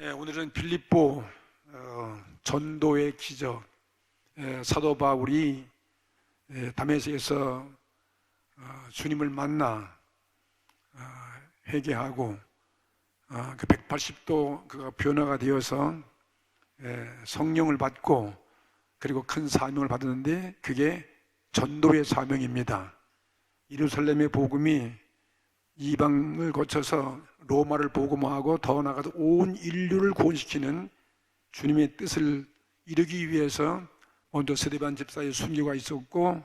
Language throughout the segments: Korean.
오늘은 빌립보 전도의 기적, 사도 바울이 다메섹에서 주님을 만나 회개하고 그 180도 그가 변화가 되어서 성령을 받고 그리고 큰 사명을 받았는데 그게 전도의 사명입니다. 예루살렘의 복음이 이방을 거쳐서 로마를 복음화하고 더 나아가서 온 인류를 구원시키는 주님의 뜻을 이루기 위해서 먼저 스데반 집사의 순교가 있었고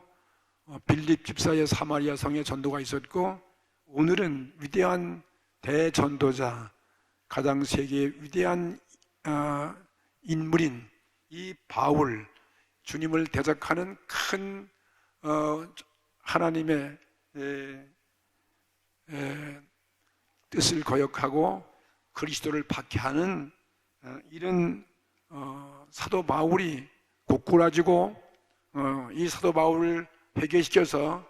빌립 집사의 사마리아 성의 전도가 있었고 오늘은 위대한 대전도자, 가장 세계의 위대한 인물인 이 바울, 주님을 대적하는 큰 하나님의 뜻을 거역하고 그리스도를 박해하는 이런 사도 바울이 고꾸라지고 이 사도 바울을 회개시켜서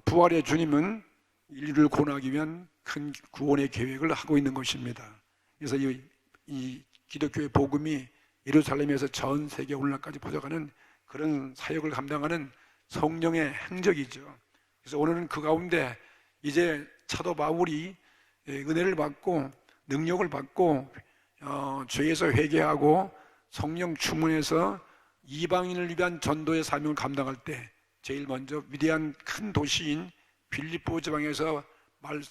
부활의 주님은 인류를 구원하기 위한 큰 구원의 계획을 하고 있는 것입니다. 그래서 이 기독교의 복음이 예루살렘에서 전 세계 오늘날까지 퍼져가는 그런 사역을 감당하는 성령의 행적이죠. 그래서 오늘은 그 가운데 이제 사도 바울이 은혜를 받고 능력을 받고 죄에서 회개하고 성령 충만해서 이방인을 위한 전도의 사명을 감당할 때 제일 먼저 위대한 큰 도시인 빌립보 지방에서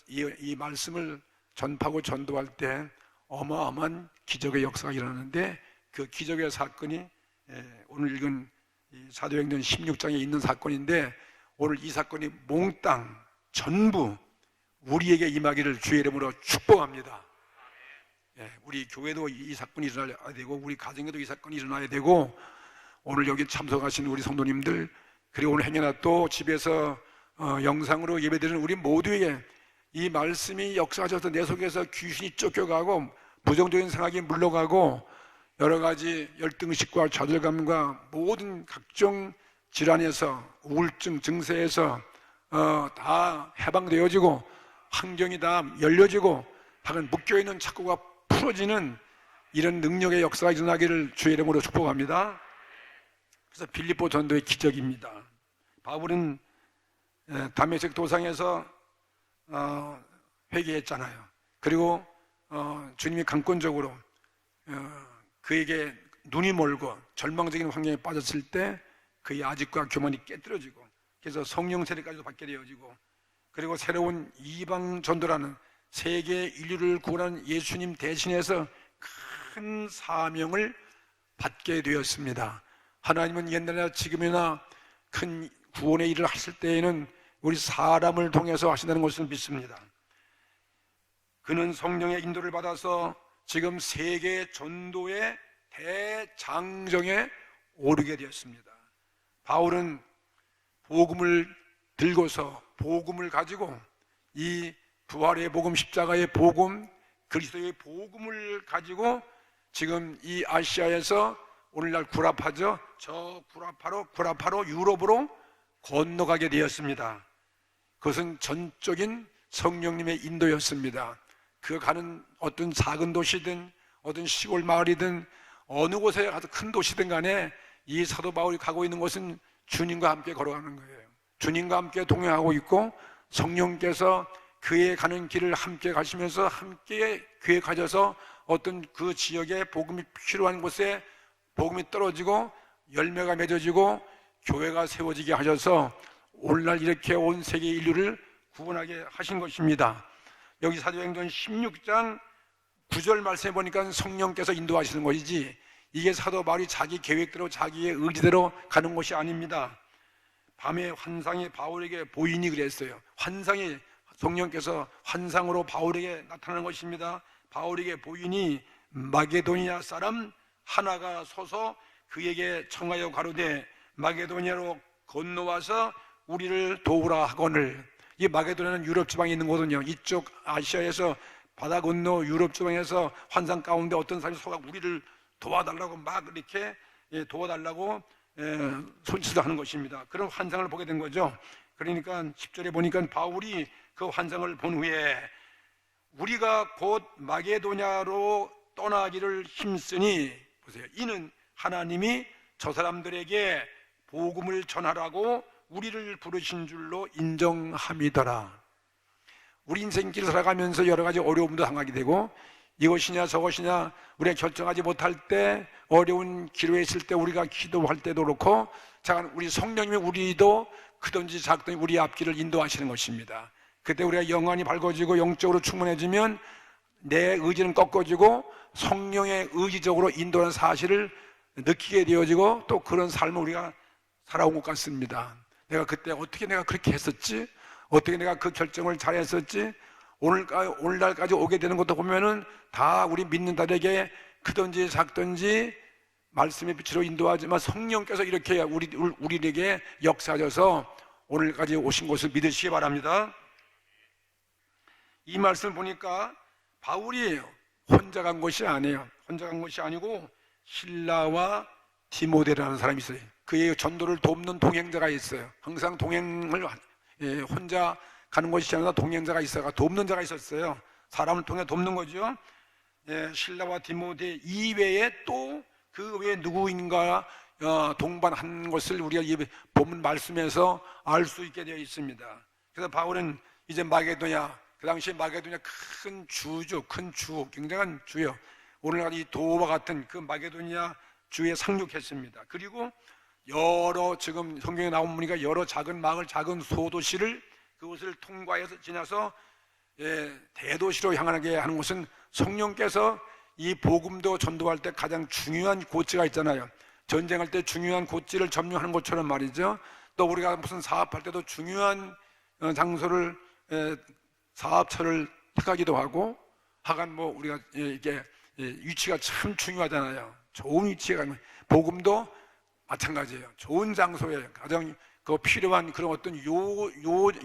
이 말씀을 전파하고 전도할 때 어마어마한 기적의 역사가 일어나는데 그 기적의 사건이 오늘 읽은 사도행전 16장에 있는 사건인데 오늘 이 사건이 몽땅 전부 우리에게 임하기를 주의 이름으로 축복합니다. 우리 교회도 이 사건이 일어나야 되고 우리 가정에도 이 사건이 일어나야 되고 오늘 여기 참석하신 우리 성도님들 그리고 오늘 행여나 또 집에서 영상으로 예배드리는 우리 모두에게 이 말씀이 역사하셔서 내 속에서 귀신이 쫓겨가고 부정적인 생각이 물러가고 여러 가지 열등식과 좌절감과 모든 각종 질환에서 우울증 증세에서 다 해방되어지고 환경이 다 열려지고 박은 묶여있는 착고가 풀어지는 이런 능력의 역사가 일어나기를 주의 이름으로 축복합니다. 그래서 빌립보 전도의 기적입니다. 바울은 다메섹 도상에서 회개했잖아요. 그리고 주님이 강권적으로 그에게 눈이 멀고 절망적인 환경에 빠졌을 때 그의 아직과 교만이 깨뜨려지고 그래서 성령 세례까지도 받게 되어지고 그리고 새로운 이방 전도라는 세계 인류를 구원하는 예수님 대신해서 큰 사명을 받게 되었습니다. 하나님은 옛날이나 지금이나 큰 구원의 일을 하실 때에는 우리 사람을 통해서 하신다는 것을 믿습니다. 그는 성령의 인도를 받아서 지금 세계 전도의 대장정에 오르게 되었습니다. 바울은 복음을 들고서 복음을 가지고 이 부활의 복음, 십자가의 복음, 그리스도의 복음을 가지고 지금 이 아시아에서 오늘날 구라파죠. 저 구라파로 유럽으로 건너가게 되었습니다. 그것은 전적인 성령님의 인도였습니다. 그 가는 어떤 작은 도시든 어떤 시골 마을이든 어느 곳에 가서 큰 도시든 간에 이 사도 바울이 가고 있는 곳은 주님과 함께 걸어가는 거예요. 주님과 함께 동행하고 있고 성령께서 그의 가는 길을 함께 가시면서 함께 교회 가져서 어떤 그 지역에 복음이 필요한 곳에 복음이 떨어지고 열매가 맺어지고 교회가 세워지게 하셔서 오늘날 이렇게 온 세계 인류를 구원하게 하신 것입니다. 여기 사도행전 16장 9절 말씀해 보니까 성령께서 인도하시는 것이지 이게 사도 바울이 자기 계획대로 자기의 의지대로 가는 것이 아닙니다. 밤에 환상이 바울에게 보이니 그랬어요. 환상이 성령께서 환상으로 바울에게 나타나는 것입니다. 바울에게 보이니 마게도니아 사람 하나가 서서 그에게 청하여 가로되 마게도니아로 건너와서 우리를 도우라 하거늘. 이 마게도니아는 유럽 지방에 있는 곳은요, 이쪽 아시아에서 바다 건너 유럽 지방에서 환상 가운데 어떤 사람이 서가 우리를 도와달라고 막 이렇게 도와달라고 손짓을 하는 것입니다. 그런 환상을 보게 된 거죠. 그러니까 10절에 보니까 바울이 그 환상을 본 후에 우리가 곧 마게도냐로 떠나기를 힘쓰니, 보세요. 이는 하나님이 저 사람들에게 복음을 전하라고 우리를 부르신 줄로 인정함이더라. 우리 인생길 살아가면서 여러 가지 어려움도 당하게 되고, 이것이냐 저것이냐 우리가 결정하지 못할 때, 어려운 기로에 있을 때, 우리가 기도할 때도 그렇고, 자, 우리 성령님이 우리도 크든지 작든지 우리 앞길을 인도하시는 것입니다. 그때 우리가 영안이 밝아지고 영적으로 충만해지면 내 의지는 꺾어지고 성령의 의지적으로 인도하는 사실을 느끼게 되어지고, 또 그런 삶을 우리가 살아온 것 같습니다. 내가 그때 어떻게 내가 그렇게 했었지? 어떻게 내가 그 결정을 잘했었지? 오늘날까지 오게 되는 것도 보면은 다 우리 믿는 자들에게 크든지 작든지 말씀의 빛으로 인도하지만 성령께서 이렇게 우리에게 역사하셔서 오늘까지 오신 것을 믿으시기 바랍니다. 이 말씀을 보니까 바울이 혼자 간 것이 아니에요. 혼자 간 것이 아니고 실라와 디모데라는 사람이 있어요. 그의 전도를 돕는 동행자가 있어요. 항상 동행을 혼자 가는 것이 아니라 동행자가 있어가 돕는 자가 있었어요. 사람을 통해 돕는 거죠. 실라와 디모데 이외에 또 그 외에 누구인가 동반한 것을 우리가 이 본문 말씀에서 알 수 있게 되어 있습니다. 그래서 바울은 이제 마게도냐, 그 당시에 마게도냐 큰 주죠. 큰 주, 굉장한 주요. 오늘날 이 도와 같은 그 마게도냐 주에 상륙했습니다. 그리고 여러, 지금 성경에 나온 문이가 여러 작은 마을, 작은 소도시를 그것을 통과해서 지나서 대도시로 향하게 하는 것은 성령께서 이 복음도 전도할 때 가장 중요한 고지가 있잖아요. 전쟁할 때 중요한 고지를 점령하는 것처럼 말이죠. 또 우리가 무슨 사업할 때도 중요한 장소를, 사업처를 택하기도 하고, 하간 뭐 우리가 이게 위치가 참 중요하잖아요. 좋은 위치가, 복음도 마찬가지예요. 좋은 장소에 가장 필요한 그런 어떤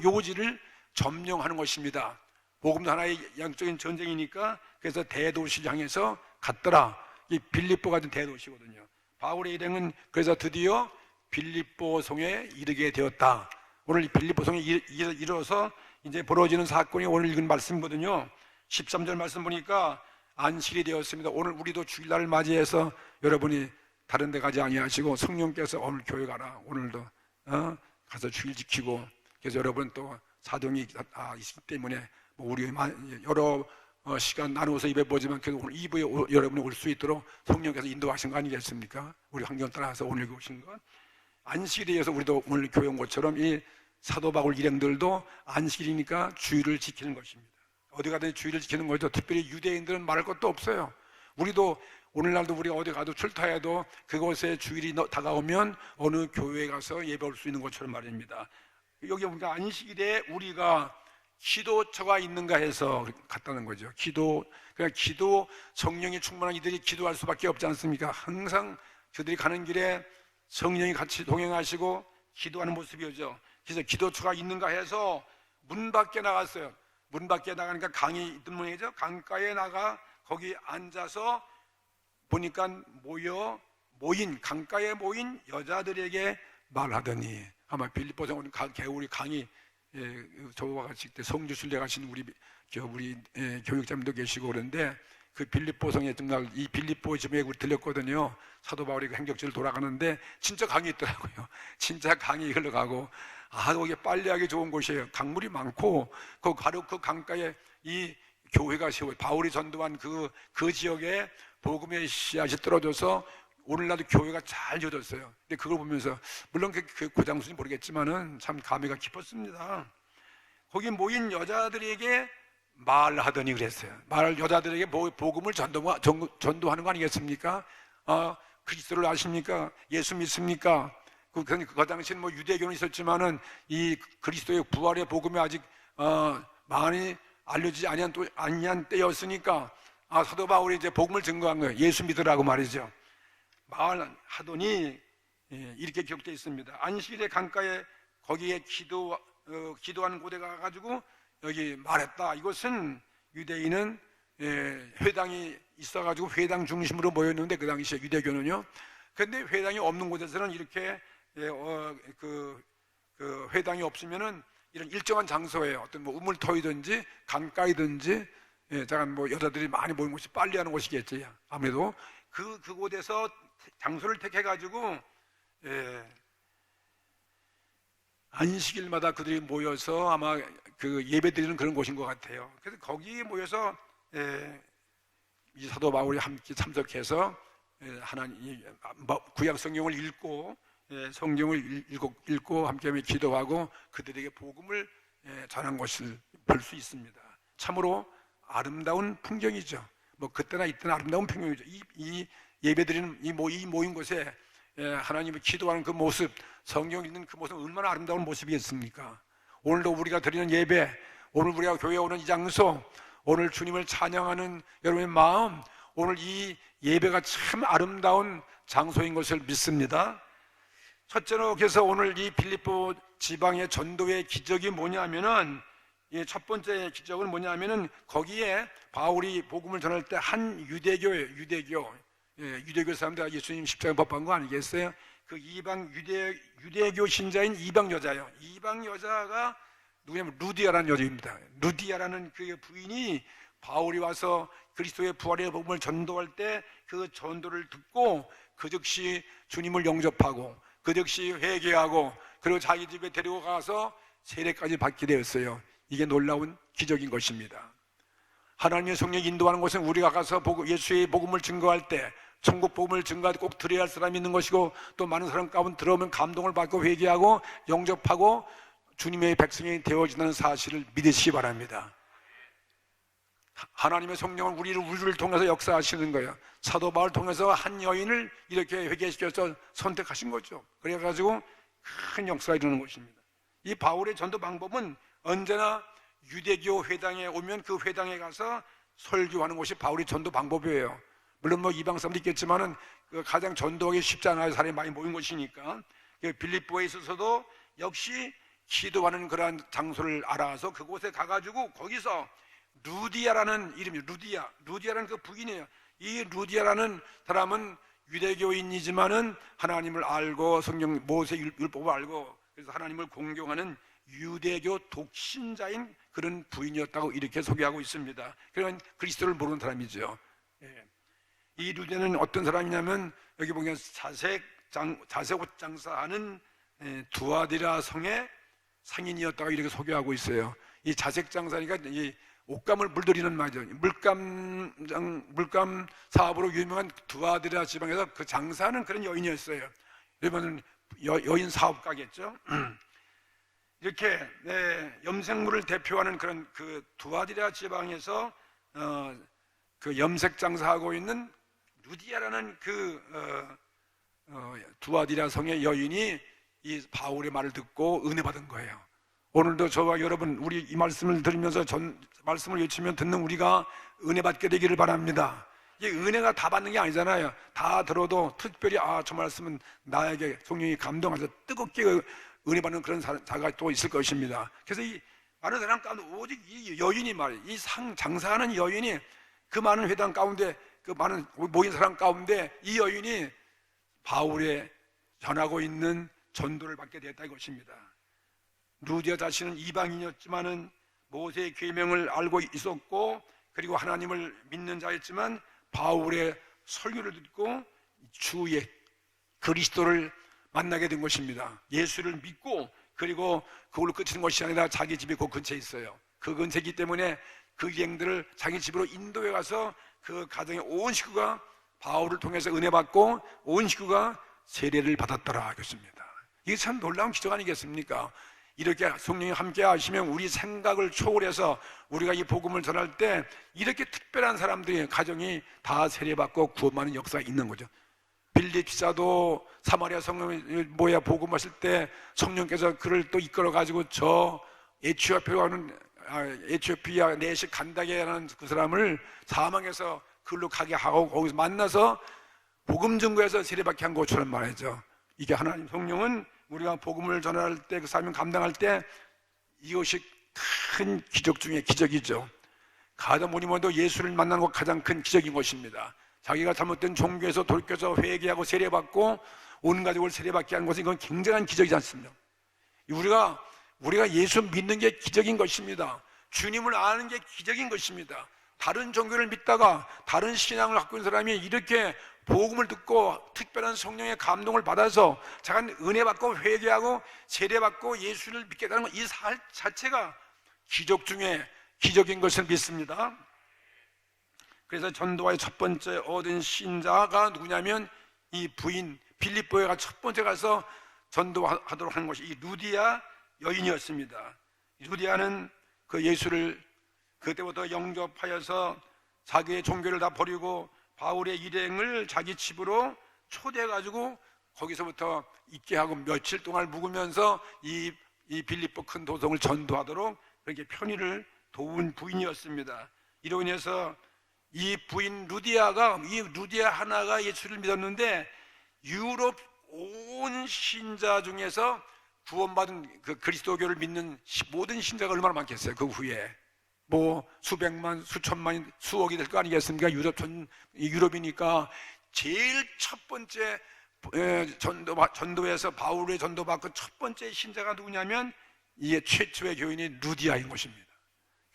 요지를 점령하는 것입니다. 복음도 하나의 영적인 전쟁이니까, 그래서 대도시를 향해서 갔더라. 이 빌립보 같은 대도시거든요. 바울의 일행은 그래서 드디어 빌립보 성에 이르게 되었다. 오늘 빌립보 성에 이르러서 이제 벌어지는 사건이 오늘 읽은 말씀이거든요. 13절 말씀 보니까 안식이 되었습니다. 오늘 우리도 주일날을 맞이해서 여러분이 다른 데 가지 아니하시고 성령께서 오늘 교회 가라. 오늘도 가서 주일 지키고, 그래서 여러분 또 사정이 있기 때문에 우리 여러 시간 나누어서 입에 보지만 그래도 오늘 2부에 여러분이 올 수 있도록 성령께서 인도하신 거 아니겠습니까? 우리 환경 따라서 오늘 오신 것. 안식일에 의해서 우리도 오늘 교회 온 것처럼 이 사도 바울 일행들도 안식일이니까 주일을 지키는 것입니다. 어디 가든 주일을 지키는 거죠. 특별히 유대인들은 말할 것도 없어요. 우리도 오늘날도 우리가 어디 가도 출타해도 그곳에 주일이 다가오면 어느 교회에 가서 예배 올 수 있는 것처럼 말입니다. 여기 보니까 안식일에 우리가 기도처가 있는가 해서 갔다는 거죠. 그러니까 기도, 성령이 충만한 이들이 기도할 수밖에 없지 않습니까? 항상 그들이 가는 길에 성령이 같이 동행하시고 기도하는 모습이죠. 그래서 기도처가 있는가 해서 문 밖에 나갔어요. 문 밖에 나가니까 강이 있던 모양이죠. 강가에 나가 거기 앉아서 보니까 강가에 모인 여자들에게 말하더니, 아마 빌립보성 오늘 개울이 강이, 저와 같이 때 성주 순례 가신 우리 교육자님도 계시고 그런데, 그 빌립보성에 정말 이 빌립보 지역에 들렸거든요. 사도 바울이 그 행적지를 돌아가는데 진짜 강이 있더라고요. 진짜 강이 흘러가고, 거기 빨래하기 좋은 곳이에요. 강물이 많고, 바로 그 강가에 이 교회가 세워요. 바울이 전도한 그 지역에 복음의 씨앗이 떨어져서 오늘날도 교회가 잘 지어졌어요. 근데 그걸 보면서, 물론 그 고장수는 모르겠지만은 참 감회가 깊었습니다. 거기 모인 여자들에게 말하더니 그랬어요. 여자들에게 복음을 전도하는 거 아니겠습니까? 그리스도를 아십니까? 예수 믿습니까? 그 당시에는 뭐 유대교는 있었지만은 이 그리스도의 부활의 복음이 아직 많이 알려지지 아니한 때였으니까, 사도 바울이 이제 복음을 증거한 거예요. 예수 믿으라고 말이죠. 말하더니 이렇게 기록되어 있습니다. 안식일의 강가에 거기에 기도하는 곳에 가가지고 여기 말했다. 이것은 유대인은 회당이 있어가지고 회당 중심으로 모였는데, 그 당시에 유대교는요. 그런데 회당이 없는 곳에서는 이렇게 그 회당이 없으면은 이런 일정한 장소에 어떤 뭐 우물터이든지 강가이든지 잠깐 뭐 여자들이 많이 모이는 곳이 빨리하는 곳이겠지. 아무래도 그곳에서 장소를 택해가지고 안식일마다 그들이 모여서 아마 그 예배드리는 그런 곳인 것 같아요. 그래서 거기에 모여서 이 사도 바울이 함께 참석해서 하나님 구약 성경을 읽고 성경을 읽고 함께 기도하고 그들에게 복음을 전한 것을 볼 수 있습니다. 참으로 아름다운 풍경이죠. 뭐 그때나 이때나 아름다운 풍경이죠. 이 예배드리는 이 모인 곳에 하나님을 기도하는 그 모습, 성경 읽는 그 모습은 얼마나 아름다운 모습이겠습니까? 오늘도 우리가 드리는 예배, 오늘 우리가 교회에 오는 이 장소, 오늘 주님을 찬양하는 여러분의 마음, 오늘 이 예배가 참 아름다운 장소인 것을 믿습니다. 첫째로 그래서 오늘 이 필리포 지방의 전도의 기적이 뭐냐면은 첫 번째 기적은 뭐냐면은 거기에 바울이 복음을 전할 때 한 유대교예요. 유대교 사람들 예수님 십자가에 못 박은 거 아니겠어요? 그 이방 유대교 신자인 이방 여자예요. 이방 여자가 누구냐면 루디아라는 여자입니다. 루디아라는 그 부인이 바울이 와서 그리스도의 부활의 복음을 전도할 때 그 전도를 듣고 그 즉시 주님을 영접하고 그 즉시 회개하고 그리고 자기 집에 데리고 가서 세례까지 받게 되었어요. 이게 놀라운 기적인 것입니다. 하나님의 성령이 인도하는 것은 우리가 가서 예수의 복음을 증거할 때 천국 복음을 증거할 때 꼭 들어야 할 사람이 있는 것이고 또 많은 사람 가운데 들어오면 감동을 받고 회개하고 영접하고 주님의 백성이 되어진다는 사실을 믿으시기 바랍니다. 하나님의 성령은 우리를 통해서 역사하시는 거예요. 사도 바울을 통해서 한 여인을 이렇게 회개시켜서 선택하신 거죠. 그래가지고 큰 역사가 일어나는 것입니다. 이 바울의 전도 방법은 언제나 유대교 회당에 오면 그 회당에 가서 설교하는 것이 바울의 전도 방법이에요. 물론 뭐 이방 사람도 있겠지만은 가장 전도하기 쉽지 않아요. 사람이 많이 모인 곳이니까. 빌립보에 있어서도 역시 기도하는 그러한 장소를 알아서 그곳에 가가지고 거기서 루디아라는 이름이 루디아라는 그 부인이에요. 이 루디아라는 사람은 유대교인이지만은 하나님을 알고 성경 모세 율법을 알고 그래서 하나님을 공경하는 유대교 독신자인 그런 부인이었다고 이렇게 소개하고 있습니다. 그런 그리스도를 모르는 사람이죠. 이 루디아는 어떤 사람이냐면 여기 보면 자색 옷 장사하는 두아디라 성의 상인이었다고 이렇게 소개하고 있어요. 이 자색 장사니까 이 옷감을 물들이는 말이죠. 물감 사업으로 유명한 두아디라 지방에서 그 장사하는 그런 여인이었어요. 여러분은 여인 사업가겠죠. 이렇게 염색물을 대표하는 그런 그 두아디라 지방에서 그 염색 장사하고 있는 루디아라는 그 두아디라 성의 여인이 이 바울의 말을 듣고 은혜 받은 거예요. 오늘도 저와 여러분 우리 이 말씀을 들으면서 말씀을 외치면 듣는 우리가 은혜 받게 되기를 바랍니다. 이 은혜가 다 받는 게 아니잖아요. 다 들어도 특별히 저 말씀은 나에게 성령이 감동해서 뜨겁게 은혜 받는 그런 자가 또 있을 것입니다. 그래서 이 많은 사람 가운데 오직 이 여인이 말이에요. 이 장사하는 여인이 그 많은 회당 가운데 그 많은 모인 사람 가운데 이 여인이 바울의 전하고 있는 전도를 받게 되었다 이것입니다. 루디아 자신은 이방인이었지만은 모세의 계명을 알고 있었고 그리고 하나님을 믿는 자였지만 바울의 설교를 듣고 주의 그리스도를 만나게 된 것입니다. 예수를 믿고 그리고 그걸로 끝이는 것이 아니라 자기 집이 그 근처에 있어요. 그 근처이기 때문에 그 여행들을 자기 집으로 인도해 가서 그 가정의 온 식구가 바울을 통해서 은혜 받고 온 식구가 세례를 받았더라 그랬습니다. 이게 참 놀라운 기적 아니겠습니까? 이렇게 성령이 함께 하시면 우리 생각을 초월해서 우리가 이 복음을 전할 때 이렇게 특별한 사람들이 가정이 다 세례받고 구원받는 역사가 있는 거죠. 빌립 기사도 사마리아 성령이 복음하실 때 성령께서 그를 또 이끌어 가지고 저 에티오피아 내시 간다게라는 그 사람을 사망해서 그걸로 가게 하고 거기서 만나서 복음 증거에서 세례받게 한 것처럼 말이죠. 이게 하나님 성령은 우리가 복음을 전할 때 그 사명 감당할 때 이것이 큰 기적 중에 기적이죠. 가다모니모도 예수를 만나는 것 가장 큰 기적인 것입니다. 자기가 잘못된 종교에서 돌이켜서 회개하고 세례받고 온 가족을 세례받게 하는 것은 이건 굉장한 기적이지 않습니까? 우리가 예수 믿는 게 기적인 것입니다. 주님을 아는 게 기적인 것입니다. 다른 종교를 믿다가 다른 신앙을 갖고 있는 사람이 이렇게 복음을 듣고 특별한 성령의 감동을 받아서 자가 은혜 받고 회개하고 세례 받고 예수를 믿게 되는 이 살 자체가 기적 중에 기적인 것을 믿습니다. 그래서 전도와의 첫 번째 얻은 신자가 누구냐면 이 부인 빌립보에가 첫 번째 가서 전도하도록 한 것이 이 루디아 여인이었습니다. 루디아는 그 예수를 그때부터 영접하여서 자기의 종교를 다 버리고 바울의 일행을 자기 집으로 초대해가지고 거기서부터 있게 하고 며칠 동안 묵으면서 이 빌립보 큰 도성을 전도하도록 그렇게 편의를 도운 부인이었습니다. 이로 인해서 이 부인 루디아 하나가 예수를 믿었는데 유럽 온 신자 중에서 구원받은 그 그리스도교를 믿는 모든 신자가 얼마나 많겠어요. 그 후에 뭐 수백만, 수천만, 수억이 될 거 아니겠습니까? 유럽이니까 제일 첫 번째 전도에서 바울의 전도받고 첫 번째 신자가 누구냐면 이게 최초의 교인이 루디아인 것입니다.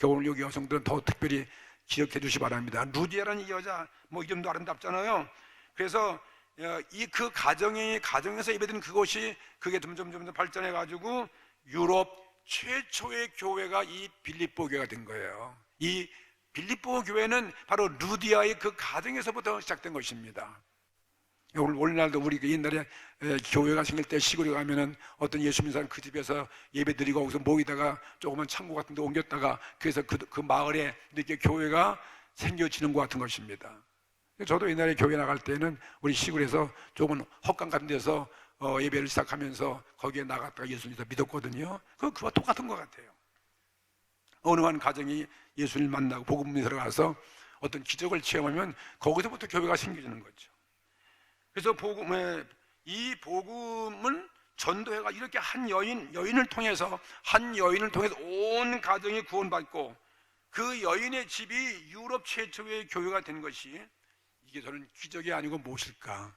오늘 여기 여성들은 더 특별히 기억해 주시 바랍니다. 루디아라는 이 여자 뭐 이름도 아름답잖아요. 그래서 그 가정에서 예배드린 그것이 그게 점점 발전해 가지고 유럽 최초의 교회가 이 빌립보 교회가 된 거예요. 이 빌립보 교회는 바로 루디아의 그 가정에서부터 시작된 것입니다. 오늘날도 우리 옛날에 교회가 생길 때 시골에 가면은 어떤 예수 믿는 사람 그 집에서 예배드리고 거기서 모이다가 조그만 창고 같은 데 옮겼다가 그래서 그 마을에 이렇게 교회가 생겨지는 것 같은 것입니다. 저도 옛날에 교회 나갈 때는 우리 시골에서 조금 헛강 같은 데서 예배를 시작하면서 거기에 나갔다가 예수님을 믿었거든요. 그와 똑같은 것 같아요. 어느 한 가정이 예수님을 만나고 복음에 들어가서 어떤 기적을 체험하면 거기서부터 교회가 생겨지는 거죠. 그래서 이 복음은 전도회가 이렇게 한 여인을 통해서 온 가정이 구원받고 그 여인의 집이 유럽 최초의 교회가 된 것이 이게 저는 기적이 아니고 무엇일까?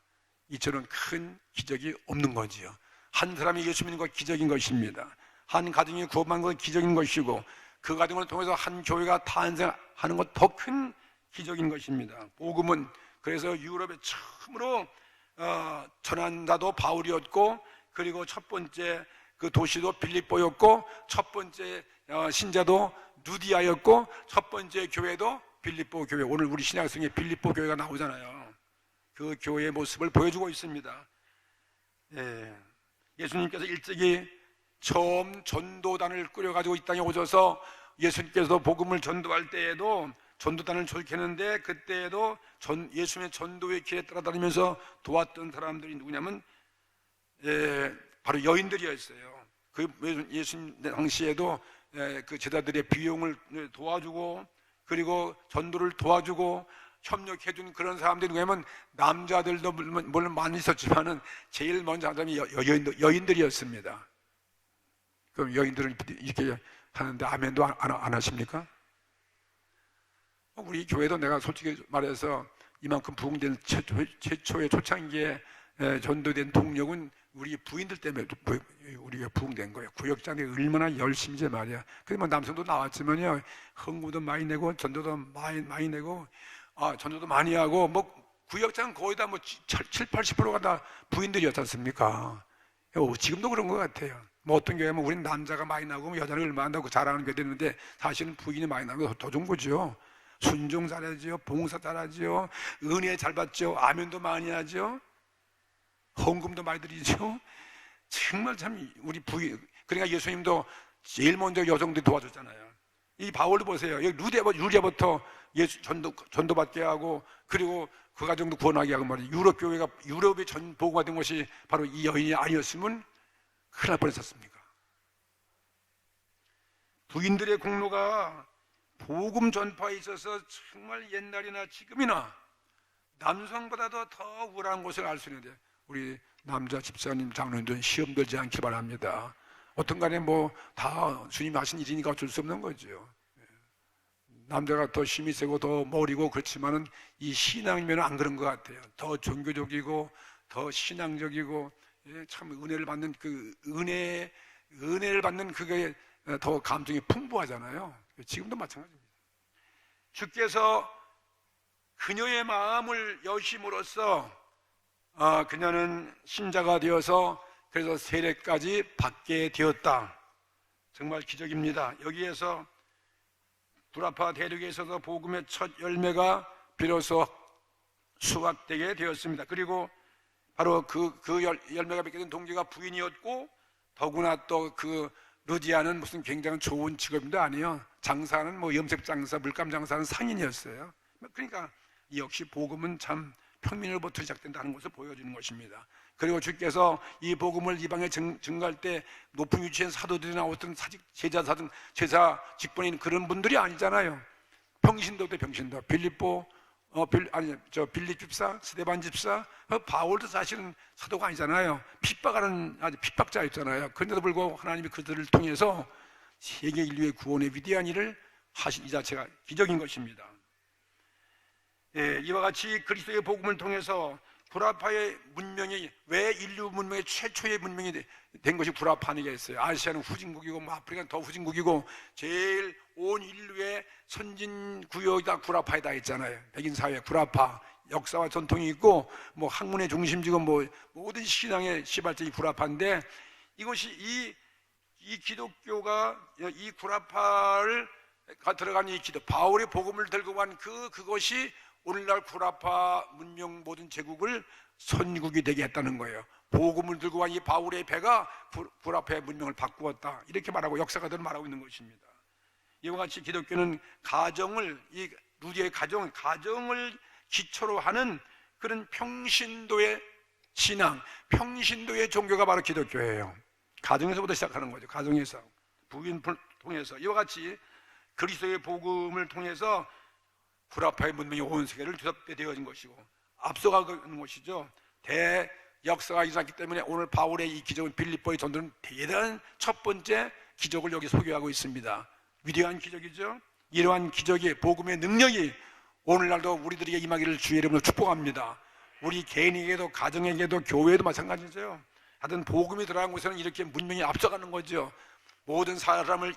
이처럼 큰 기적이 없는 거지요. 한 사람이 예수 믿는 것 기적인 것입니다. 한 가정이 구원받는 것 기적인 것이고 그 가정을 통해서 한 교회가 탄생하는 것 더 큰 기적인 것입니다. 복음은 그래서 유럽에 처음으로 전한 자도 바울이었고 그리고 첫 번째 그 도시도 빌립보였고 첫 번째 신자도 루디아였고 첫 번째 교회도 빌립보 교회. 오늘 우리 신약성에 빌립보 교회가 나오잖아요. 그 교회의 모습을 보여주고 있습니다. 예수님께서 일찍이 처음 전도단을 꾸려가지고 이 땅에 오셔서 예수님께서 복음을 전도할 때에도 전도단을 조직했는데 그때에도 예수님의 전도의 길에 따라다니면서 도왔던 사람들이 누구냐면 바로 여인들이었어요. 그 예수님 당시에도 그 제자들의 비용을 도와주고 그리고 전도를 도와주고 협력해준 그런 사람들이 누구냐면 남자들도 물론 많이 있었지만은 제일 먼저 한 사람이 여인들이었습니다. 그럼 여인들은 이렇게 하는데 아멘도 안 하십니까? 우리 교회도 내가 솔직히 말해서 이만큼 부흥된 최초의 초창기에 전도된 동력은 우리 부인들 때문에 우리가 부흥된 거예요. 구역장에 얼마나 열심히 말이야. 그래 뭐 남성도 나왔지만요, 헌금도 많이 내고 전도도 많이 내고 전도도 많이 하고 뭐 구역장 거의 다 뭐 70-80%가 다 부인들이었지 않습니까? 지금도 그런 것 같아요. 뭐 어떤 교회면 우리는 남자가 많이 나고 여자는 얼마나 나고 자라는 게 되는데 사실은 부인이 많이 나고 더 좋은 거죠. 순종 잘하지요, 봉사 잘하지요, 은혜 잘 받죠, 아멘도 많이 하죠, 헌금도 많이 드리죠. 정말 참 우리 부인. 그러니까 예수님도 제일 먼저 여성들이 도와줬잖아요. 이 바울도 보세요. 여기 루디아부터 예수 전도받게 하고 그리고 그 가정도 구원하게 하고 말이에요. 유럽의 전보고가 된 것이 바로 이 여인이 아니었으면 큰일 날 뻔했었습니까? 부인들의 공로가 복음 전파에 있어서 정말 옛날이나 지금이나 남성보다도 더 우월한 것을 알 수 있는데 우리 남자 집사님, 장로님들은 시험 들지 않기 바랍니다. 어떤 간에 뭐 다 주님 하신 일이니까 어쩔 수 없는 거죠. 남자가 더 힘이 세고 더 머리고 그렇지만은 이 신앙이면 안 그런 것 같아요. 더 종교적이고 더 신앙적이고 참 은혜를 받는 은혜를 받는 그게 더 감정이 풍부하잖아요. 지금도 마찬가지입니다. 주께서 그녀의 마음을 여심으로써 그녀는 신자가 되어서 그래서 세례까지 받게 되었다. 정말 기적입니다. 여기에서 구라파 대륙에서도 복음의 첫 열매가 비로소 수확되게 되었습니다. 그리고 바로 그 열매가 맺게 된 동기가 부인이었고, 더구나 또 그 루디아는 무슨 굉장히 좋은 직업도 아니에요. 장사는 뭐 염색 장사, 물감 장사는 상인이었어요. 그러니까 역시 복음은 참 평민으로부터 시작된다는 것을 보여주는 것입니다. 그리고 주께서 이 복음을 이방에 증거할 때 높은 위치에 사도들이나 어떤 제자 직분에 있는 그런 분들이 아니잖아요. 평신도 때 평신도, 빌립 집사, 스데반 집사, 바울도 사실은 사도가 아니잖아요. 핍박하는 아주 핍박자였잖아요. 그런데도 불구하고 하나님이 그들을 통해서 세계 인류의 구원의 위대한 일을 하신 이 자체가 기적인 것입니다. 이와 같이 그리스도의 복음을 통해서 구라파의 문명이, 왜 인류 문명의 최초의 문명이 된 것이 구라파 아니겠어요? 아시아는 후진국이고 아프리카는 더 후진국이고 제일 온 인류의 선진구역이다 구라파이다 했잖아요. 백인사회 구라파, 역사와 전통이 있고 뭐 학문의 중심지고 뭐 모든 신앙의 시발점이 구라파인데, 이것이 이 기독교가 이 구라파를 들어간 이 기도, 바울의 복음을 들고 간 그것이 오늘날 구라파 문명 모든 제국을 선국이 되게 했다는 거예요. 복음을 들고 간 이 바울의 배가 구라파의 문명을 바꾸었다, 이렇게 말하고 역사가들은 말하고 있는 것입니다. 이와 같이 기독교는 가정을, 이 루디의 가정을 기초로 하는 그런 평신도의 신앙, 평신도의 종교가 바로 기독교예요. 가정에서부터 시작하는 거죠. 가정에서, 부인을 통해서. 이와 같이 그리스도의 복음을 통해서 구라파의 문명이 온 세계를 뒤덮게 되어진 것이고 앞서가는 것이죠. 대역사가 일어났기 때문에 오늘 바울의 이 기적은, 빌립보의 전도는 대단한 첫 번째 기적을 여기 소개하고 있습니다. 위대한 기적이죠. 이러한 기적이, 복음의 능력이 오늘날도 우리들에게 임하기를 주의 이름으로 축복합니다. 우리 개인에게도, 가정에게도, 교회에도 마찬가지죠. 하여튼 복음이 들어간 곳에는 이렇게 문명이 앞서가는 거죠. 모든 사람을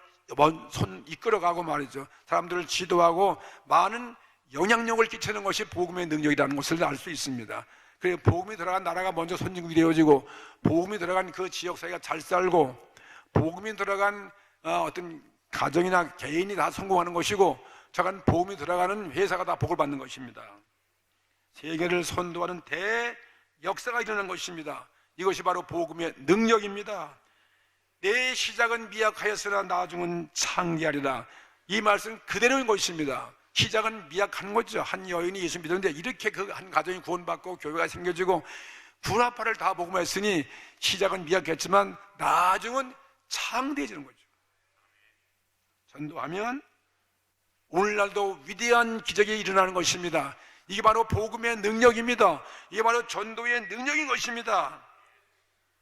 손 이끌어가고 말이죠. 사람들을 지도하고 많은 영향력을 끼치는 것이 복음의 능력이라는 것을 알 수 있습니다. 그래서 복음이 들어간 나라가 먼저 선진국이 되어지고, 복음이 들어간 그 지역 사회가 잘 살고, 복음이 들어간 어떤 가정이나 개인이 다 성공하는 것이고, 저간 복음이 들어가는 회사가 다 복을 받는 것입니다. 세계를 선도하는 대역사가 일어난 것입니다. 이것이 바로 복음의 능력입니다. 내 시작은 미약하였으나 나중은 창대하리라. 이 말씀 그대로인 것입니다. 시작은 미약한 거죠. 한 여인이 예수 믿었는데 이렇게 그 한 가정이 구원받고 교회가 생겨지고 구라파를 다 복음했으니 시작은 미약했지만 나중은 창대해지는 거죠. 전도하면 오늘날도 위대한 기적이 일어나는 것입니다. 이게 바로 복음의 능력입니다. 이게 바로 전도의 능력인 것입니다.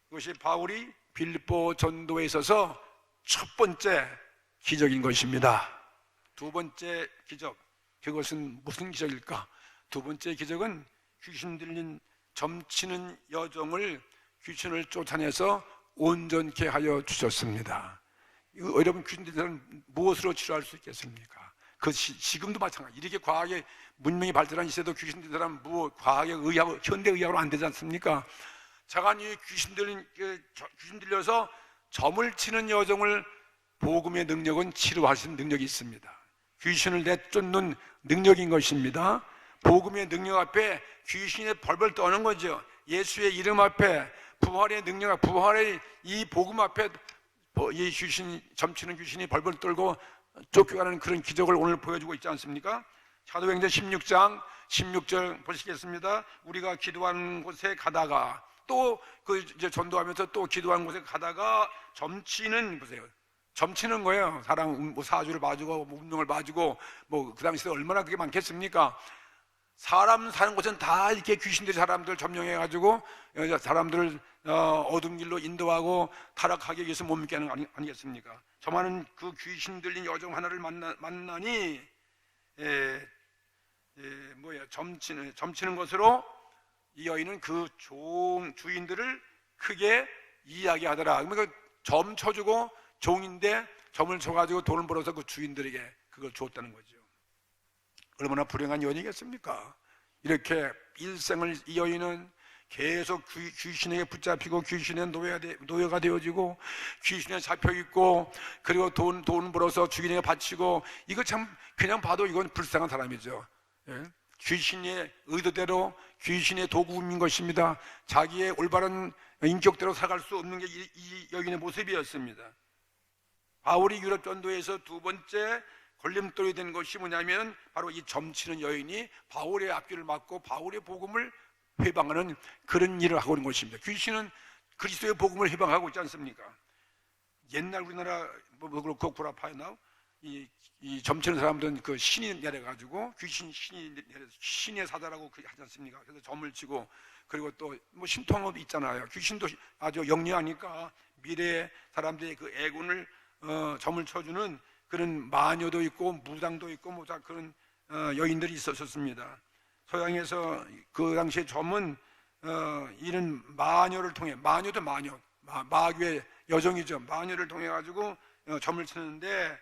이것이 바울이 빌립보 전도에 있어서 첫 번째 기적인 것입니다. 두 번째 기적, 그것은 무슨 기적일까? 두 번째 기적은 귀신 들린 점치는 여종을 귀신을 쫓아내서 온전케 하여 주셨습니다. 여러분, 귀신 들린 사람은 무엇으로 치료할 수 있겠습니까? 지금도 마찬가지. 이렇게 과학의 문명이 발달한 시대도 귀신 들린 사람은 과학의 의학, 현대 의학으로 안 되지 않습니까? 자간이 귀신 들려서 점을 치는 여종을 복음의 능력은 치료하시는 능력이 있습니다. 귀신을 내쫓는 능력인 것입니다. 복음의 능력 앞에 귀신이 벌벌 떠는 거죠. 예수의 이름 앞에, 부활의 능력, 부활의 이 복음 앞에 이 귀신, 점치는 귀신이 벌벌 떨고 쫓겨가는 그런 기적을 오늘 보여주고 있지 않습니까? 사도행전 16장 16절 보시겠습니다. 우리가 기도하는 곳에 가다가, 또 이제 전도하면서 또 기도하는 곳에 가다가 점치는, 보세요, 점치는 거예요. 사람 뭐 사주를 봐주고 운명을 봐주고 뭐 그 당시에 얼마나 그게 많겠습니까? 사람 사는 곳은 다 이렇게 귀신들이 사람들 점령해가지고 사람들을 어둠 길로 인도하고 타락하게 위해서 못 믿게 하는 거 아니겠습니까? 저 많은 그 귀신 들린 여종 하나를 만나니 점치는 것으로 이 여인은 그 주인들을 크게 이야기하더라. 그러니까 점 쳐주고 종인데 점을 쳐가지고 돈을 벌어서 그 주인들에게 그걸 줬다는 거죠. 얼마나 불행한 여인이겠습니까? 이렇게 일생을 이 여인은 계속 귀신에게 붙잡히고 귀신의 노예가 되어지고 귀신에 잡혀있고, 그리고 돈 벌어서 주인에게 바치고, 이거 참 그냥 봐도 이건 불쌍한 사람이죠. 예? 귀신의 의도대로 귀신의 도구인 것입니다. 자기의 올바른 인격대로 살아갈 수 없는 게 이 여인의 모습이었습니다. 바울이 유럽 전도에서 두 번째 걸림돌이 된 것이 뭐냐면 바로 이 점치는 여인이 바울의 앞길을 막고 바울의 복음을 회방하는 그런 일을 하고 있는 것입니다. 귀신은 그리스도의 복음을 회방하고 있지 않습니까? 옛날 우리나라 뭐 그렇고 구라파이나 이 점치는 사람들은 그 신이 내려가지고 신의 사자라고 하지 않습니까? 그래서 점을 치고, 그리고 또 뭐 신통도 있잖아요. 귀신도 아주 영리하니까 미래의 사람들의 그 애군을 점을 쳐주는 그런 마녀도 있고 무당도 있고 뭐 그런 여인들이 있었습니다. 서양에서 그 당시에 점은 이런 마녀를 통해, 마녀도 마귀의 여정이죠. 마녀를 통해 가지고 점을 치는데,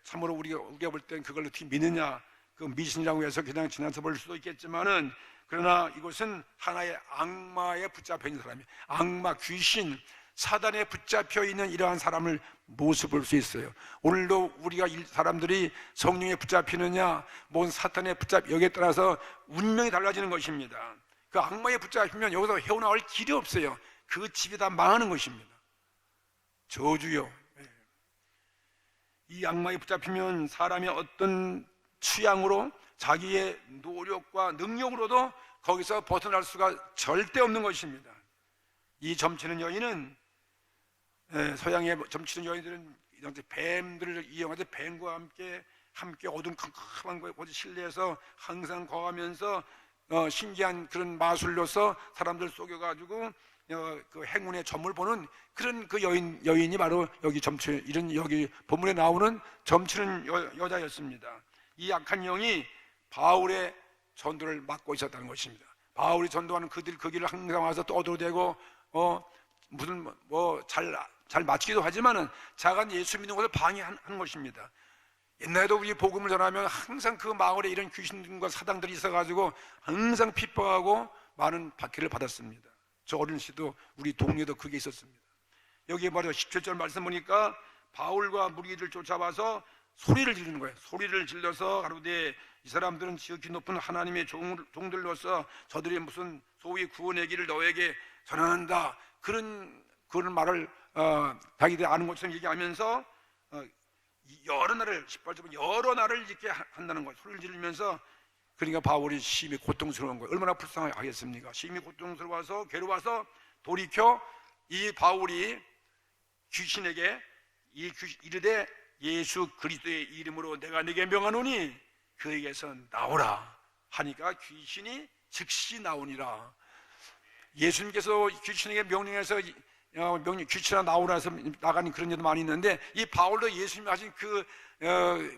참으로 우리가 볼 땐 그걸 어떻게 믿느냐, 그 미신이라고 해서 그냥 지나쳐 볼 수도 있겠지만은, 그러나 이것은 하나의 악마에 붙잡혀 있는 사람이, 악마, 귀신, 사단에 붙잡혀 있는 이러한 사람을 모습을 볼 수 있어요. 오늘도 우리가 사람들이 성령에 붙잡히느냐, 뭔 사탄에 여기에 따라서 운명이 달라지는 것입니다. 그 악마에 붙잡히면 여기서 헤어나올 길이 없어요. 그 집이 다 망하는 것입니다. 저주요. 이 악마에 붙잡히면 사람의 어떤 취향으로, 자기의 노력과 능력으로도 거기서 벗어날 수가 절대 없는 것입니다. 이 점치는 여인은, 서양의 점치는 여인들은 뱀들을 이용해서 뱀과 함께 어두운 캄캄한 곳에 실내에서 항상 거하면서 신기한 그런 마술로서 사람들 속여가지고 그 행운의 점을 보는 그런 그 여인이 바로 여기 본문에 나오는 점치는 여자였습니다. 이 악한 영이 바울의 전도를 막고 있었다는 것입니다. 바울이 전도하는 그 길을 항상 와서 떠들어대고 무슨 잘 마치기도 하지만은 자간 예수 믿는 것을 방해하는 것입니다. 옛날에도 우리 복음을 전하면 항상 그 마을에 이런 귀신과 사당들이 있어가지고 항상 핍박하고 많은 박해를 받았습니다. 저 어린 시도 우리 동네도 그게 있었습니다. 여기에 바로 17절 말씀 보니까 바울과 무리를 쫓아와서 소리를 지르는 거예요. 소리를 질러서 가로되 이 사람들은 지극히 높은 하나님의 종들로서 저들이 무슨 소위 구원의 길을 너에게 전한다, 그런 말을 자기들이 아는 것처럼 얘기하면서 여러 날을 18절 여러 날을 이렇게 한다는 거예요. 소리를 지르면서. 그러니까 바울이 심히 고통스러운 거예요. 얼마나 불쌍하겠습니까? 심히 고통스러워서 괴로워서 돌이켜 이 바울이 귀신에게 이르되 예수 그리스도의 이름으로 내가 네게 명하노니 그에게서 나오라 하니까 귀신이 즉시 나오니라. 예수님께서 귀신에게 명령해서 귀신아 나오라 해서 나가는 그런 일도 많이 있는데, 이 바울도 예수님이 하신 그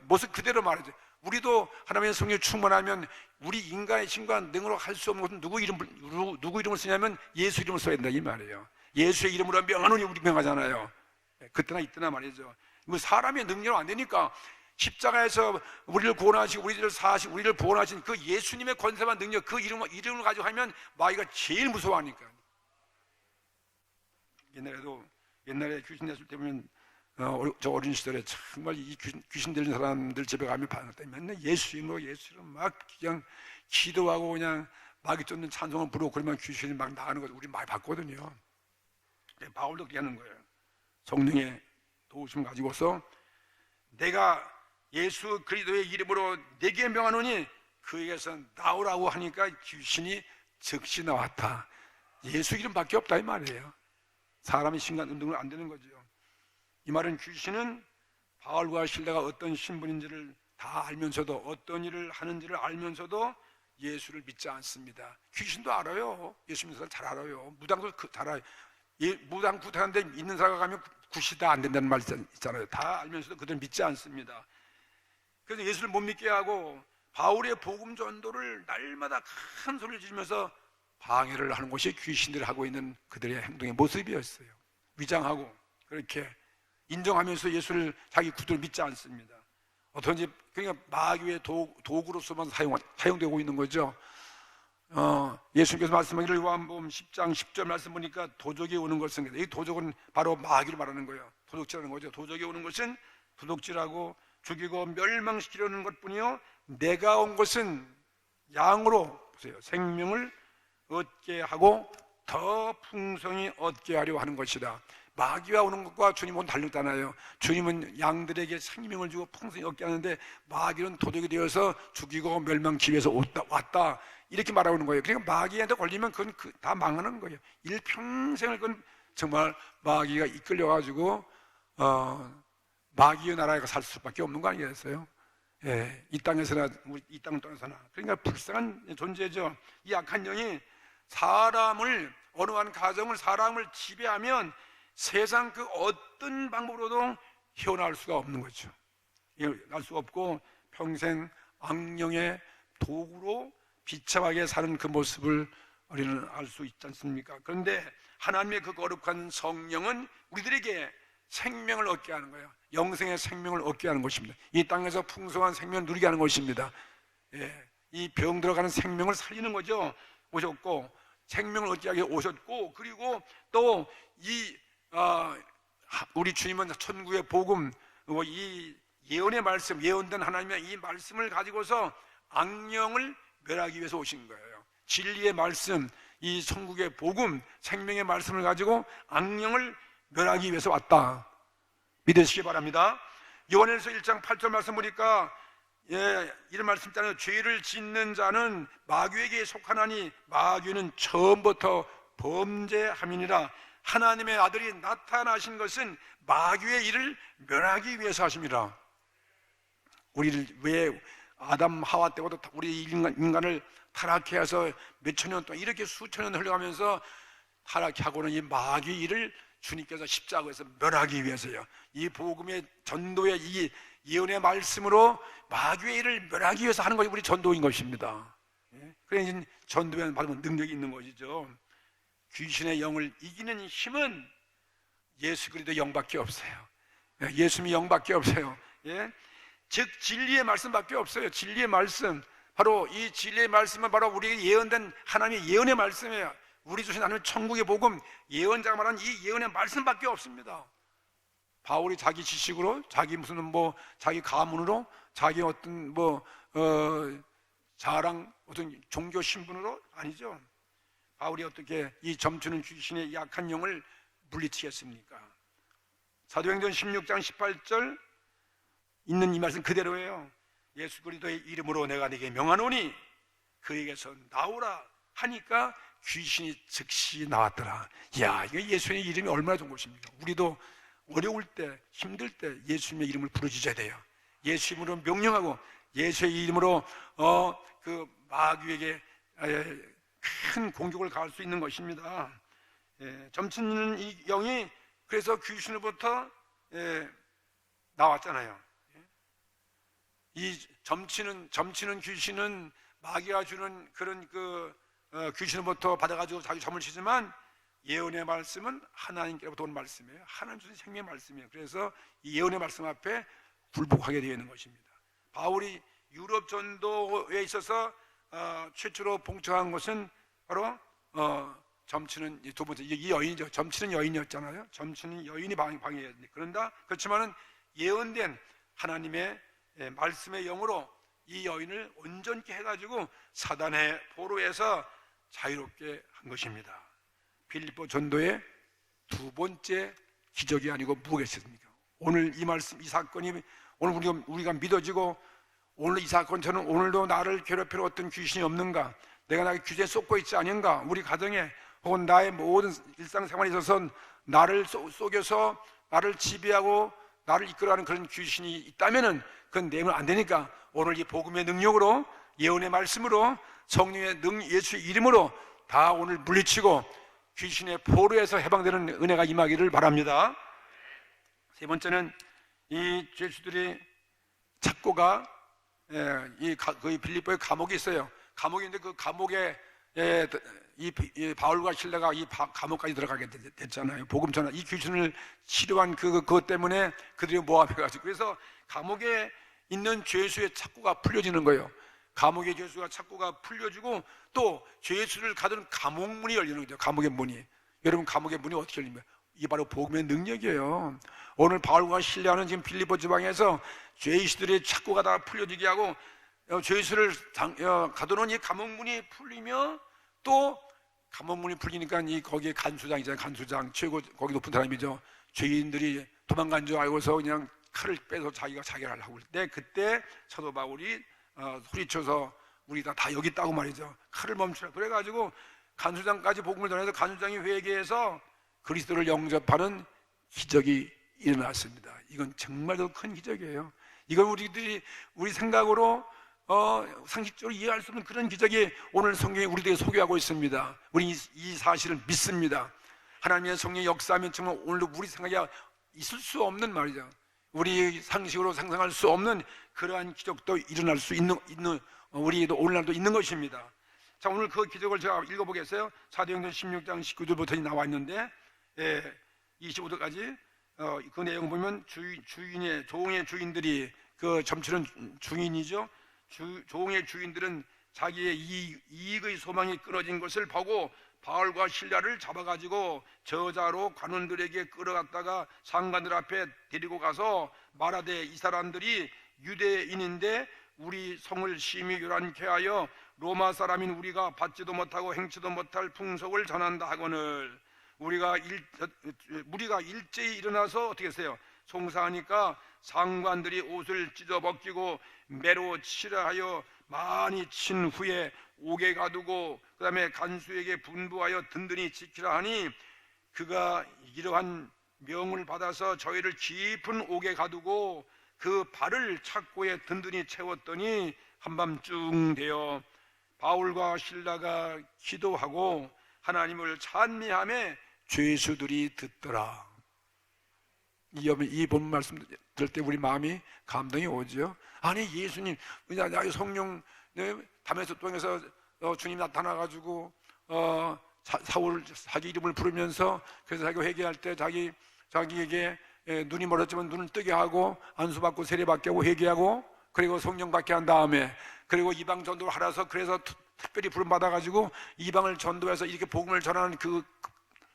모습 그대로 말이죠. 우리도 하나님의 성령이 충만하면 우리 인간의 힘과 능으로 할 수 없는 것은 누구 이름을 쓰냐면 예수 이름을 써야 된다 이 말이에요. 예수의 이름으로 명하노니 우리 명하잖아요. 그때나 이때나 말이죠. 뭐 사람의 능력으로 안 되니까 십자가에서 우리를 구원하시고 우리를 구원하신 그 예수님의 권세와 능력, 그 이름을 가지고 하면 마귀가 제일 무서워하니까. 옛날에 귀신 됐을 때 보면 저 어린 시절에 정말 이 귀신 들린 사람들 집에 가면 맨날 예수 이름 막 그냥 기도하고 그냥 마귀 쫓는 찬송을 부르고 그러면 귀신이 막 나가는 거 우리 많이 봤거든요. 바울도 그렇게 하는 거예요. 성령의 도우심 가지고서 내가 예수 그리스도의 이름으로 내게 명하노니 그에게서 나오라고 하니까 귀신이 즉시 나왔다. 예수 이름밖에 없다 이 말이에요. 사람의 신간 운동은 안 되는 거죠. 이 말은 귀신은 바울과 실라가 어떤 신분인지를 다 알면서도, 어떤 일을 하는지를 알면서도 예수를 믿지 않습니다. 귀신도 알아요. 예수 믿는 사람 잘 알아요. 무당도 잘 알아요. 무당 구타하는데 있는 사람가 가면 굿이 다 안 된다는 말 있잖아요. 다 알면서도 그들은 믿지 않습니다. 그래서 예수를 못 믿게 하고 바울의 복음 전도를 날마다 큰 소리를 지르면서 방해를 하는 것이 귀신들이 하고 있는 그들의 행동의 모습이었어요. 위장하고 그렇게 인정하면서 예수를 자기 구주를 믿지 않습니다. 어떤지, 그러니까 마귀의 도구로서만 사용되고 있는 거죠. 예수님께서 말씀하기를 요한복음 10장 10절 말씀 보니까 도적이 오는 것은, 이 도적은 바로 마귀를 말하는 거예요. 도둑질하는 거죠. 도적이 오는 것은 도둑질하고 죽이고 멸망시키려는 것뿐이요, 내가 온 것은 양으로, 보세요, 생명을 얻게 하고 더 풍성히 얻게 하려 하는 것이다. 마귀가 오는 것과 주님은 다르잖아요. 주님은 양들에게 생명을 주고 풍성히 얻게 하는데, 마귀는 도둑이 되어서 죽이고 멸망시키기 위해서 왔다, 이렇게 말하고 있는 거예요. 그러니까 마귀한테 걸리면 그건 다 망하는 거예요. 일평생을 그건 정말 마귀가 이끌려가지고 마귀의 나라에 살 수밖에 없는 거 아니겠어요? 예, 이 땅에서나 이 땅을 떠나서나. 그러니까 불쌍한 존재죠. 이 악한 영이 사람을, 어느 한 가정을, 사람을 지배하면 세상 그 어떤 방법으로도 헤어나올 수가 없는 거죠. 헤어날 수가 없고 평생 악령의 도구로 비참하게 사는 그 모습을 우리는 알 수 있지 않습니까? 그런데 하나님의 그 거룩한 성령은 우리들에게 생명을 얻게 하는 거예요. 영생의 생명을 얻게 하는 것입니다. 이 땅에서 풍성한 생명을 누리게 하는 것입니다. 예, 이 병 들어가는 생명을 살리는 거죠. 오셨고, 생명을 얻게 하기 위해 오셨고, 그리고 또 우리 주님은 천국의 복음, 이 예언의 말씀, 예언된 하나님의 이 말씀을 가지고서 악령을 멸하기 위해서 오신 거예요. 진리의 말씀, 이 천국의 복음, 생명의 말씀을 가지고 악령을 멸하기 위해서 왔다, 믿으시기 바랍니다. 요한일서 1장 8절 말씀 보니까 이런 말씀 있잖아요. 죄를 짓는 자는 마귀에게 속하나니 마귀는 처음부터 범죄함이니라. 하나님의 아들이 나타나신 것은 마귀의 일을 멸하기 위해서 하십니다. 우리를 왜 아담 하와 때부터 우리 인간을 타락해 해서 몇천 년 동안 이렇게 수천 년 흘러가면서 타락해 하고는 이 마귀의 일을 주님께서 십자가에서 멸하기 위해서요. 이 복음의 전도의 이 예언의 말씀으로 마귀의 일을 멸하기 위해서 하는 것이 우리 전도인 것입니다. 그래서 전도에 받으면 능력이 있는 것이죠. 귀신의 영을 이기는 힘은 예수 그리스도의 영밖에 없어요. 예수님의 영밖에 없어요. 즉 진리의 말씀밖에 없어요. 진리의 말씀, 바로 이 진리의 말씀은 바로 우리에게 예언된 하나님의 예언의 말씀이에요. 우리 주신 하나님의 천국의 복음, 예언자가 말하는 이 예언의 말씀밖에 없습니다. 바울이 자기 지식으로, 자기 자기 가문으로, 자기 어떤 자랑, 어떤 종교 신분으로 아니죠. 바울이 어떻게 이 점치는 귀신의 약한 영을 물리치겠습니까? 사도행전 16장 18절 있는 이 말씀 그대로예요. 예수 그리스도의 이름으로 내가 네게 명하노니 그에게서 나오라 하니까 귀신이 즉시 나왔더라. 이야, 이거 예수의 이름이 얼마나 좋은 것입니까? 우리도 어려울 때, 힘들 때 예수님의 이름을 부르짖어야 돼요. 예수 이름으로 명령하고 예수의 이름으로 그 마귀에게 큰 공격을 가할 수 있는 것입니다. 점치는 이 영이 그래서 귀신으로부터 나왔잖아요. 이 점치는 귀신은 마귀가 주는 그런 귀신으로부터 받아가지고 자기 점을 치지만, 예언의 말씀은 하나님께로부터 온 말씀이에요. 하나님 주신 생명의 말씀이에요. 그래서 이 예언의 말씀 앞에 굴복하게 되어 있는 것입니다. 바울이 유럽 전도에 있어서 최초로 봉착한 것은 바로 점치는 두 번째 이 여인이죠. 점치는 여인이었잖아요. 점치는 여인이 방해했는데, 그렇지만은 예언된 하나님의 말씀의 영으로 이 여인을 온전케 해가지고 사단의 포로에서 자유롭게 한 것입니다. 빌립보 전도의 두 번째 기적이 아니고 무엇이겠습니까? 오늘 이 말씀, 이 사건이 오늘 우리가 믿어지고, 오늘 이 사건처럼 오늘도 나를 괴롭히는 어떤 귀신이 없는가, 내가 나의 규제에 쏟고 있지 않은가, 우리 가정에 혹은 나의 모든 일상생활에 있어서 나를 속여서 나를 지배하고 나를 이끌어가는 그런 귀신이 있다면은 그건 내면 안 되니까 오늘 이 복음의 능력으로, 예언의 말씀으로, 성령의 예수의 이름으로 다 오늘 물리치고 귀신의 포로에서 해방되는 은혜가 임하기를 바랍니다. 세 번째는 이 죄수들이 찾고가 그 빌립보에 감옥이 있어요. 감옥이 있는데 그 감옥에 이 바울과 실라가 이 감옥까지 들어가게 됐잖아요. 복음 전환, 이 귀신을 치료한 그것 때문에 그들이 모함해가지고, 그래서 감옥에 있는 죄수의 착고가 풀려지는 거예요. 감옥의 죄수가 착고가 풀려지고 또 죄수를 가두는 감옥 문이 열리는 거죠. 감옥의 문이. 여러분, 감옥의 문이 어떻게 열립니까? 이게 바로 복음의 능력이에요. 오늘 바울과 실라는 지금 빌립보 지방에서 죄수들의 착고가 다 풀려지게 하고 죄수를 가두는 이 감옥 문이 풀리며 또 감옥 문이 풀리니까 이 거기에 간수장이잖아요. 간수장 최고 거기 높은 사람이죠. 죄인들이 도망간 줄 알고서 그냥 칼을 빼서 자기가 자결을 하고 있을 때 그때 사도 바울이 소리쳐서 우리가 다 여기 있다고 말이죠. 칼을 멈추라. 그래가지고 간수장까지 복음을 전해서 간수장이 회개해서 그리스도를 영접하는 기적이 일어났습니다. 이건 정말로 큰 기적이에요. 이건 우리 생각으로 상식적으로 이해할 수 없는 그런 기적이 오늘 성경이 우리들에게 소개하고 있습니다. 우리 이 사실을 믿습니다. 하나님의 성령의 역사하면 정말 오늘도 우리 생각이 있을 수 없는 말이죠. 우리 상식으로 상상할 수 없는 그러한 기적도 일어날 수 있는 우리도 오늘날도 있는 것입니다. 자, 오늘 그 기적을 제가 읽어보겠어요. 사도행전 16장 19절부터 나와 있는데 25절까지 그 내용 보면 종의 주인들이 그 점치는 주인이죠. 종의 주인들은 자기의 이익의 소망이 끊어진 것을 보고 바울과 실라를 잡아가지고 저자로 관원들에게 끌어갔다가 상관들 앞에 데리고 가서 말하되 이 사람들이 유대인인데 우리 성을 심히 요란케 하여 로마 사람인 우리가 받지도 못하고 행치도 못할 풍속을 전한다 하거늘 우리가 일제히 일어나서 어떻게 했어요? 송사하니까 상관들이 옷을 찢어 벗기고 매로 치라 하여 많이 친 후에 옥에 가두고 그 다음에 간수에게 분부하여 든든히 지키라 하니 그가 이러한 명을 받아서 저희를 깊은 옥에 가두고 그 발을 착고에 든든히 채웠더니 한밤중 되어 바울과 실라가 기도하고 하나님을 찬미하며 죄수들이 듣더라. 이 본 말씀 들을 때 우리 마음이 감동이 오죠. 아니 예수님 성령 담에서 통해서 주님 나타나가지고 사울 자기 이름을 부르면서 그래서 자기가 회개할 때 자기에게 눈이 멀었지만 눈을 뜨게 하고 안수받고 세례받게 하고 회개하고 그리고 성령 받게 한 다음에 그리고 이방 전도를 하라서 그래서 특별히 부름 받아가지고 이방을 전도해서 이렇게 복음을 전하는 그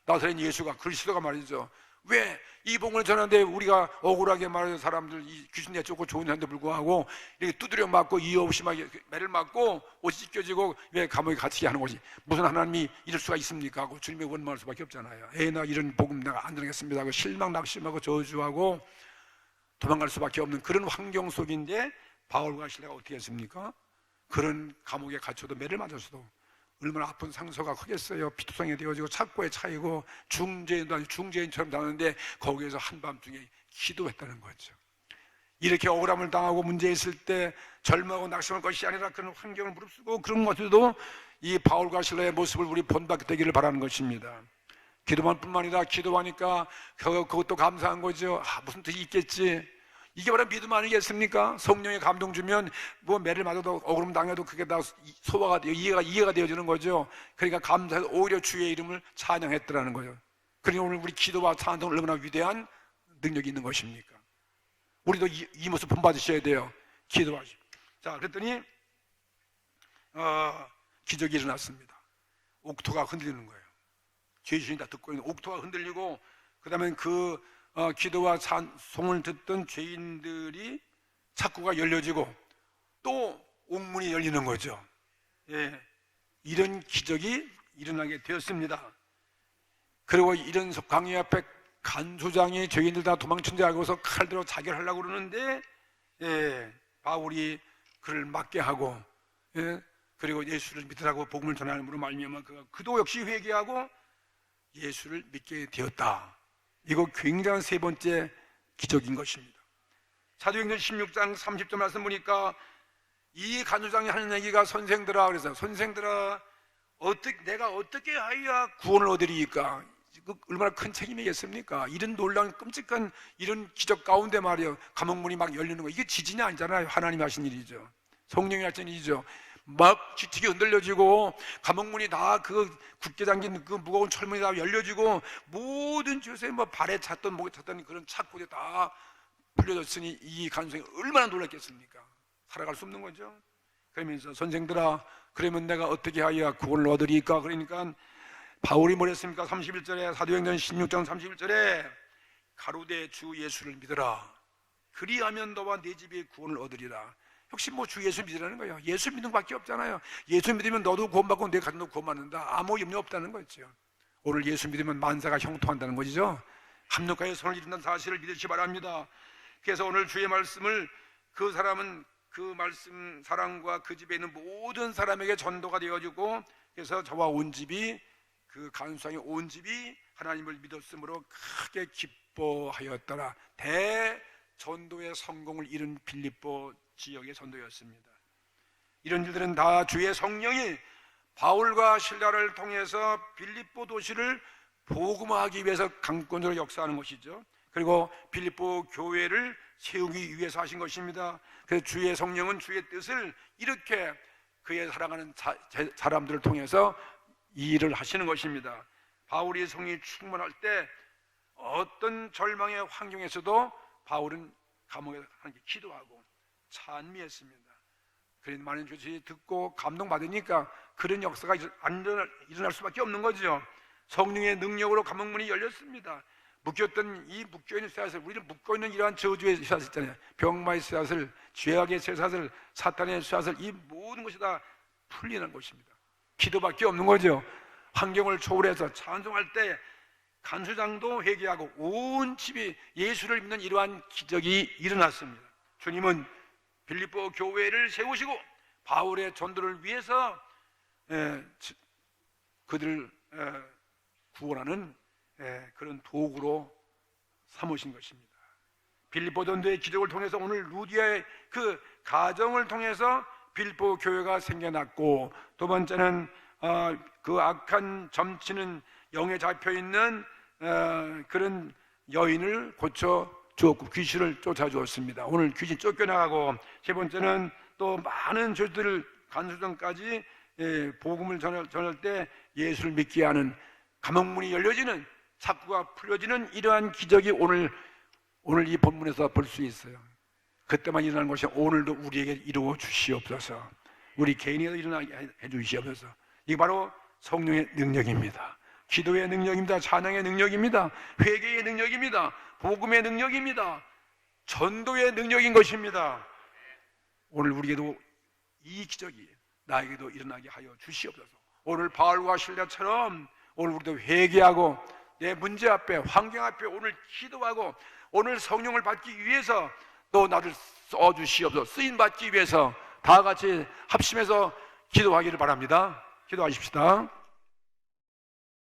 나사렛 예수가 그리스도가 말이죠. 왜 이 복음을 전하는데 우리가 억울하게 말하는 사람들 귀신 내쫓고 좋은 사람도 불구하고 이렇게 두드려 맞고 이유 없이 막 매를 맞고 옷이 찢겨지고 왜 감옥에 갇히게 하는 거지? 무슨 하나님이 이럴 수가 있습니까? 하고 주님의 원망할 수밖에 없잖아요. 나 이런 복음 내가 안 들으겠습니다 하고 실망 낙심하고 저주하고 도망갈 수밖에 없는 그런 환경 속인데 바울과 실라가 어떻게 했습니까? 그런 감옥에 갇혀도 매를 맞았어도 얼마나 아픈 상처가 크겠어요. 피투성이 되어지고 착고에 차이고 중죄인도 아니고 중죄인처럼 당하는데 거기에서 한밤중에 기도했다는 거죠. 이렇게 억울함을 당하고 문제 있을 때 절망하고 낙심할 것이 아니라 그런 환경을 무릅쓰고 그런 것들도 이 바울과 실라의 모습을 우리 본받게 되기를 바라는 것입니다. 기도만 뿐만 아니라 기도하니까 그것도 감사한 거죠. 무슨 뜻이 있겠지. 이게 바로 믿음 아니겠습니까? 성령의 감동 주면 뭐 매를 맞아도 억울함 당해도 그게 다 소화가 되어 이해가 되어지는 거죠. 그러니까 감사해서 오히려 주의 이름을 찬양했더라는 거죠. 그러니 오늘 우리 기도와 찬송은 얼마나 위대한 능력이 있는 것입니까? 우리도 이 모습 본받으셔야 돼요. 기도하시고. 자, 그랬더니 기적이 일어났습니다. 옥토가 흔들리는 거예요. 죄수들이 다 듣고 있는 옥토가 흔들리고 그 다음에 기도와 찬송을 듣던 죄인들이 착고가 열려지고 또 옥문이 열리는 거죠. 이런 기적이 일어나게 되었습니다. 그리고 이런 광야 앞에 간수장이 죄인들 다 도망친 줄 알고서 칼들로 자결하려고 그러는데 바울이 그를 맞게 하고 그리고 예수를 믿으라고 복음을 전하는으로 말미암아 그도 역시 회개하고 예수를 믿게 되었다. 이거 굉장한 세 번째 기적인 것입니다. 사도행전 16장 30절 말씀 보니까 이 간수장이 하는 얘기가 선생들아 그래서 선생들아 내가 어떻게 하여야 구원을 얻으리이까? 얼마나 큰 책임이겠습니까? 이런 놀라운 끔찍한 이런 기적 가운데 말이에요. 감옥문이 막 열리는 거 이게 지진이 아니잖아요. 하나님이 하신 일이죠. 성령이 하신 일이죠. 막 지틱이 흔들려지고 감옥문이 다 굳게 잠긴 그 무거운 철문이 다 열려지고 모든 죄수의 발에 찼던 목에 찼던 그런 착고들이 다 풀려졌으니 이 간수성이 얼마나 놀랐겠습니까? 살아갈 수 없는 거죠. 그러면서 선생들아, 그러면 내가 어떻게 하여야 구원을 얻으리까? 그러니까 바울이 뭐랬습니까? 31절에, 사도행전 16장 31절에 가로되 주 예수를 믿어라. 그리하면 너와 네 집에 구원을 얻으리라. 혹시 뭐 주 예수 믿으라는 거예요. 예수 믿는 것밖에 없잖아요. 예수 믿으면 너도 구원받고 내 가정도 구원받는다. 아무 염려 없다는 거죠. 오늘 예수 믿으면 만사가 형통한다는 것이죠. 합력하여 선을 이룬다는 사실을 믿으시기 바랍니다. 그래서 오늘 주의 말씀을 그 사람은 그 말씀 사랑과 그 집에 있는 모든 사람에게 전도가 되어지고, 그래서 저와 온 집이, 그 간수장의 온 집이 하나님을 믿었으므로 크게 기뻐하였더라. 대전도의 성공을 이룬 빌립보 지역의 전도였습니다. 이런 일들은 다 주의 성령이 바울과 실라를 통해서 빌립보 도시를 복음화하기 위해서 강권적으로 역사하는 것이죠. 그리고 빌립보 교회를 세우기 위해서 하신 것입니다. 그래서 주의 성령은 주의 뜻을 이렇게 그의 사랑하는 사람들을 통해서 이 일을 하시는 것입니다. 바울이 성령이 충만할 때 어떤 절망의 환경에서도 바울은 감옥에 하나님께 기도하고 찬미했습니다. 그런 많은 교수들이 듣고 감동받으니까 그런 역사가 일어날 수밖에 없는 거죠. 성령의 능력으로 감옥문이 열렸습니다. 묶였던 이 묶여있는 쇠사슬, 우리는 묶어있는 이러한 저주의 쇠사슬 있잖아요. 병마의 쇠사슬, 죄악의 쇠사슬, 사탄의 쇠사슬, 이 모든 것이 다 풀리는 것입니다. 기도밖에 없는 거죠. 환경을 초월해서 찬송할 때 간수장도 회개하고 온 집이 예수를 믿는 이러한 기적이 일어났습니다. 주님은 빌립보 교회를 세우시고 바울의 전도를 위해서 그들을 구원하는 그런 도구로 삼으신 것입니다. 빌립보 전도의 기적을 통해서 오늘 루디아의 그 가정을 통해서 빌립보 교회가 생겨났고, 두 번째는 그 악한 점치는 영에 잡혀있는 그런 여인을 고쳐 주었고 귀신을 쫓아주었습니다. 오늘 귀신 쫓겨나가고, 세 번째는 또 많은 죄들을 간수정까지 복음을 전할 때 예수를 믿게 하는 감옥문이 열려지는, 사구가 풀려지는 이러한 기적이 오늘 이 본문에서 볼 수 있어요. 그때만 일어나는 것이 오늘도 우리에게 이루어 주시옵소서. 우리 개인에도 일어나게 해주시옵소서. 이게 바로 성령의 능력입니다. 기도의 능력입니다. 찬양의 능력입니다. 회개의 능력입니다. 복음의 능력입니다. 전도의 능력인 것입니다. 오늘 우리에게도 이 기적이 나에게도 일어나게 하여 주시옵소서. 오늘 바울과 실라처럼 오늘 우리도 회개하고 내 문제 앞에, 환경 앞에 오늘 기도하고 오늘 성령을 받기 위해서 또 나를 써주시옵소서. 쓰임 받기 위해서 다 같이 합심해서 기도하기를 바랍니다. 기도하십시다.